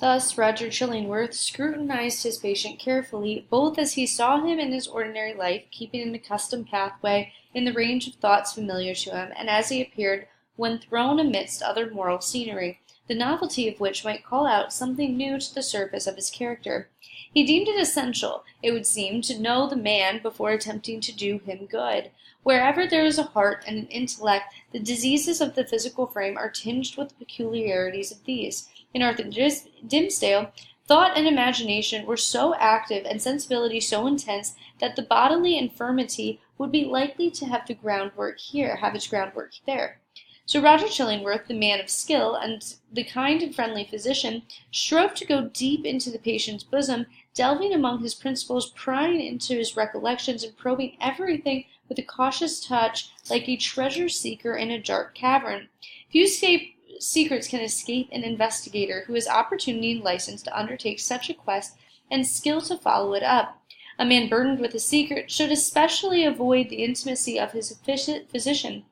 Thus Roger Chillingworth scrutinized his patient carefully, both as he saw him in his ordinary life, keeping an accustomed pathway in the range of thoughts familiar to him, and as he appeared when thrown amidst other moral scenery, the novelty of which might call out something new to the surface of his character. He deemed it essential, it would seem, to know the man before attempting to do him good. Wherever there is a heart and an intellect, the diseases of the physical frame are tinged with the peculiarities of these. In Arthur Dimmesdale, thought and imagination were so active and sensibility so intense that the bodily infirmity would be likely to have its groundwork there. So Roger Chillingworth, the man of skill, and the kind and friendly physician, strove to go deep into the patient's bosom, delving among his principles, prying into his recollections, and probing everything with a cautious touch, like a treasure-seeker in a dark cavern. Few secrets can escape an investigator who has opportunity and license to undertake such a quest and skill to follow it up. A man burdened with a secret should especially avoid the intimacy of his physician.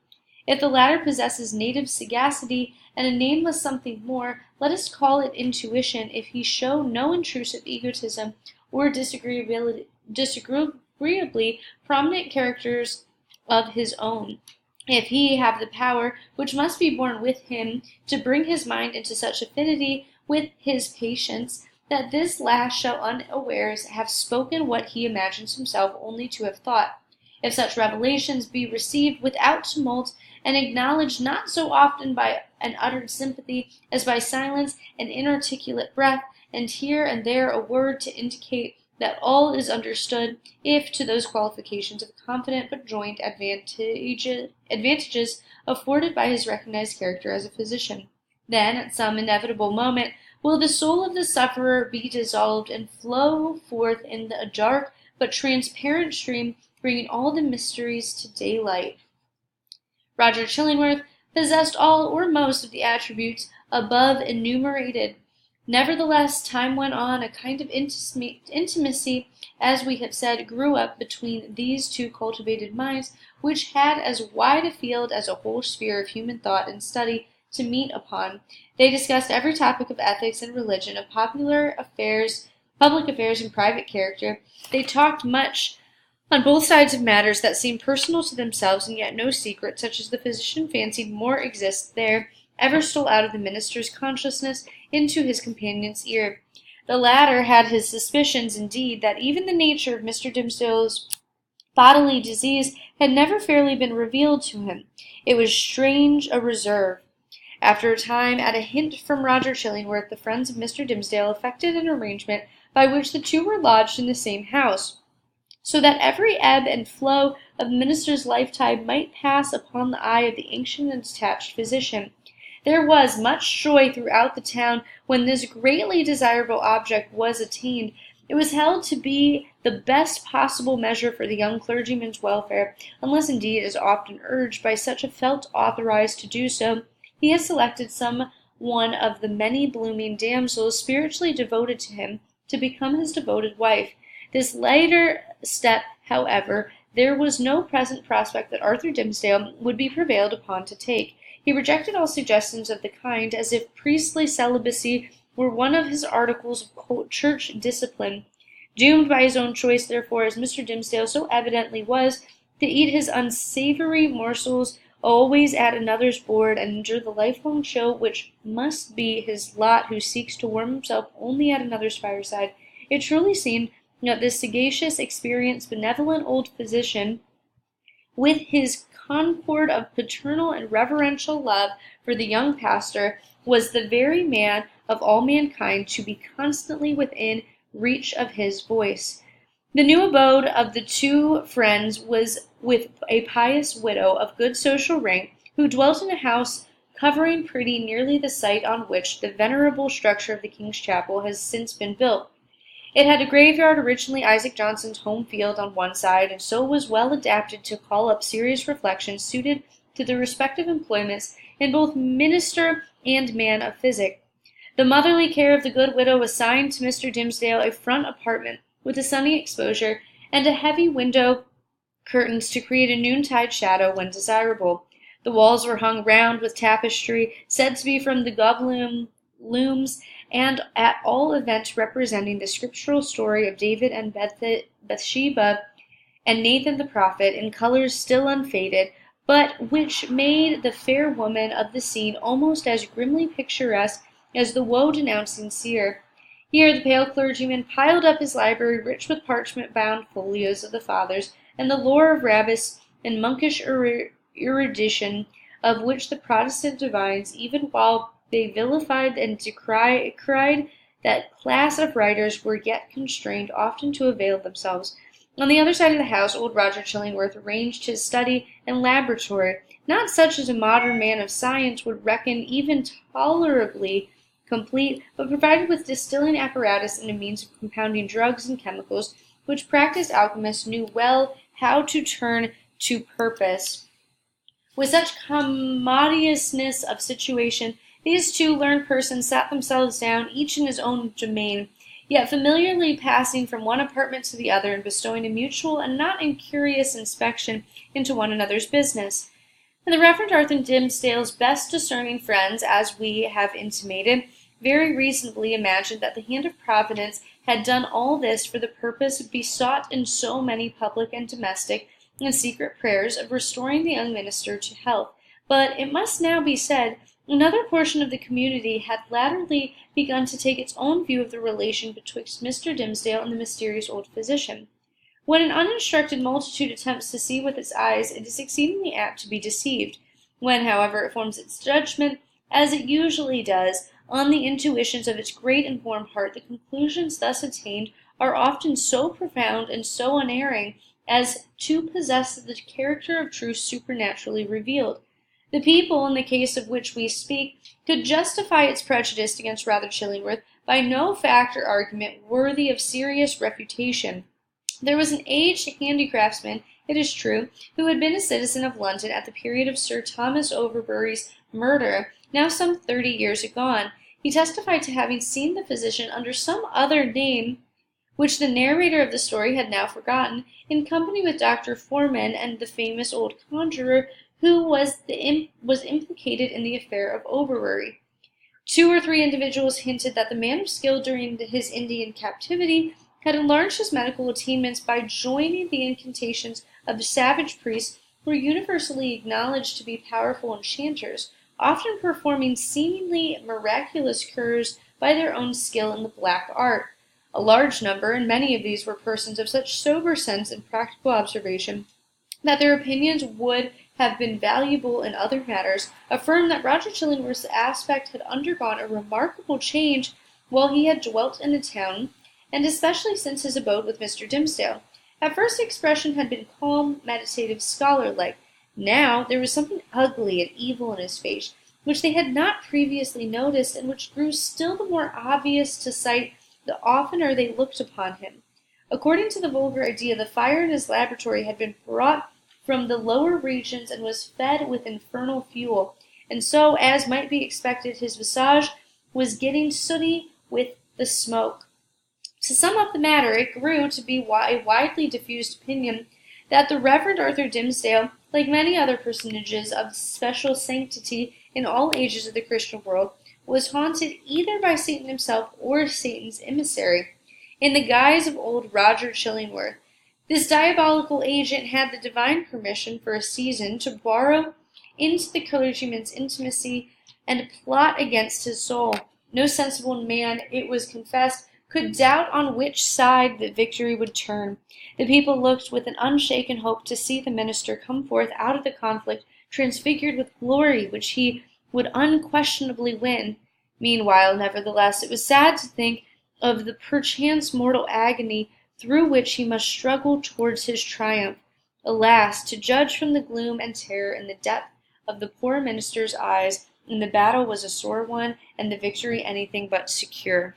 If the latter possesses native sagacity and a nameless something more, let us call it intuition, if he show no intrusive egotism or disagreeably prominent characters of his own. If he have the power, which must be born with him, to bring his mind into such affinity with his patient's, that this last shall unawares have spoken what he imagines himself only to have thought. If such revelations be received without tumult, and acknowledged not so often by an uttered sympathy as by silence and inarticulate breath, and here and there a word to indicate that all is understood, if to those qualifications of confident but joint advantages afforded by his recognized character as a physician, then, at some inevitable moment, will the soul of the sufferer be dissolved and flow forth in a dark but transparent stream, bringing all the mysteries to daylight. Roger Chillingworth possessed all or most of the attributes above enumerated. Nevertheless, time went on, a kind of intimacy, as we have said, grew up between these two cultivated minds, which had as wide a field as a whole sphere of human thought and study to meet upon. They discussed every topic of ethics and religion, of public affairs and private character. They talked much on both sides of matters that seemed personal to themselves, and yet no secret, such as the physician fancied more exists there, ever stole out of the minister's consciousness into his companion's ear. The latter had his suspicions, indeed, that even the nature of Mr. Dimmesdale's bodily disease had never fairly been revealed to him. It was strange a reserve. After a time, at a hint from Roger Chillingworth, the friends of Mr. Dimmesdale effected an arrangement by which the two were lodged in the same house, so that every ebb and flow of the minister's lifetime might pass upon the eye of the ancient and detached physician. There was much joy throughout the town when this greatly desirable object was attained. It was held to be the best possible measure for the young clergyman's welfare, unless indeed, as often urged by such as felt authorized to do so, he had selected some one of the many blooming damsels spiritually devoted to him to become his devoted wife. This later step, however, there was no present prospect that Arthur Dimmesdale would be prevailed upon to take. He rejected all suggestions of the kind, as if priestly celibacy were one of his articles of church discipline. Doomed by his own choice, therefore, as Mr. Dimmesdale so evidently was, to eat his unsavory morsels always at another's board, and endure the lifelong chill which must be his lot who seeks to warm himself only at another's fireside, it truly seemed that this sagacious, experienced, benevolent old physician, with his concord of paternal and reverential love for the young pastor, was the very man of all mankind to be constantly within reach of his voice. The new abode of the two friends was with a pious widow of good social rank, who dwelt in a house covering pretty nearly the site on which the venerable structure of the King's Chapel has since been built. It had a graveyard, originally Isaac Johnson's home field, on one side, and so was well adapted to call up serious reflections suited to the respective employments in both minister and man of physic. The motherly care of the good widow assigned to Mr. Dimmesdale a front apartment, with a sunny exposure, and a heavy window curtains to create a noontide shadow when desirable. The walls were hung round with tapestry, said to be from the Gobelin looms, and at all events representing the scriptural story of David and Bathsheba and Nathan the prophet in colors still unfaded, but which made the fair woman of the scene almost as grimly picturesque as the woe-denouncing seer. Here the pale clergyman piled up his library rich with parchment-bound folios of the Fathers, and the lore of rabbis and monkish erudition of which the Protestant divines, even while they vilified and decried that class of writers, were yet constrained often to avail themselves. On the other side of the house, old Roger Chillingworth arranged his study and laboratory, not such as a modern man of science would reckon even tolerably complete, but provided with distilling apparatus and a means of compounding drugs and chemicals, which practised alchemists knew well how to turn to purpose. With such commodiousness of situation, these two learned persons sat themselves down, each in his own domain, yet familiarly passing from one apartment to the other, and bestowing a mutual and not incurious inspection into one another's business. And the Reverend Arthur Dimmesdale's best discerning friends, as we have intimated, very reasonably imagined that the hand of Providence had done all this for the purpose besought in so many public and domestic and secret prayers of restoring the young minister to health. But it must now be said, another portion of the community had latterly begun to take its own view of the relation betwixt Mr. Dimmesdale and the mysterious old physician. When an uninstructed multitude attempts to see with its eyes, it is exceedingly apt to be deceived. When, however, it forms its judgment, as it usually does, on the intuitions of its great informed heart, the conclusions thus attained are often so profound and so unerring as to possess the character of truth supernaturally revealed. The people, in the case of which we speak, could justify its prejudice against Roger Chillingworth by no fact or argument worthy of serious refutation. There was an aged handicraftsman, it is true, who had been a citizen of London at the period of Sir Thomas Overbury's murder, now some 30 years agone. He testified to having seen the physician under some other name, which the narrator of the story had now forgotten, in company with Dr. Foreman and the famous old conjurer who was implicated in the affair of Overbury. 2 or 3 individuals hinted that the man of skill during his Indian captivity had enlarged his medical attainments by joining the incantations of savage priests who were universally acknowledged to be powerful enchanters, often performing seemingly miraculous cures by their own skill in the black art. A large number, and many of these were persons of such sober sense and practical observation, that their opinions would have been valuable in other matters, affirmed that Roger Chillingworth's aspect had undergone a remarkable change while he had dwelt in the town, and especially since his abode with Mr. Dimmesdale. At first the expression had been calm, meditative, scholar-like. Now there was something ugly and evil in his face, which they had not previously noticed, and which grew still the more obvious to sight the oftener they looked upon him. According to the vulgar idea, the fire in his laboratory had been brought from the lower regions and was fed with infernal fuel, and so, as might be expected, his visage was getting sooty with the smoke. To sum up the matter, it grew to be a widely diffused opinion that the Reverend Arthur Dimmesdale, like many other personages of special sanctity in all ages of the Christian world, was haunted either by Satan himself or Satan's emissary, in the guise of old Roger Chillingworth. This diabolical agent had the divine permission for a season to burrow into the clergyman's intimacy and plot against his soul. No sensible man, it was confessed, could doubt on which side the victory would turn. The people looked with an unshaken hope to see the minister come forth out of the conflict transfigured with glory, which he would unquestionably win. Meanwhile, nevertheless, it was sad to think of the perchance mortal agony through which he must struggle towards his triumph. Alas, to judge from the gloom and terror in the depth of the poor minister's eyes, and the battle was a sore one, and the victory anything but secure.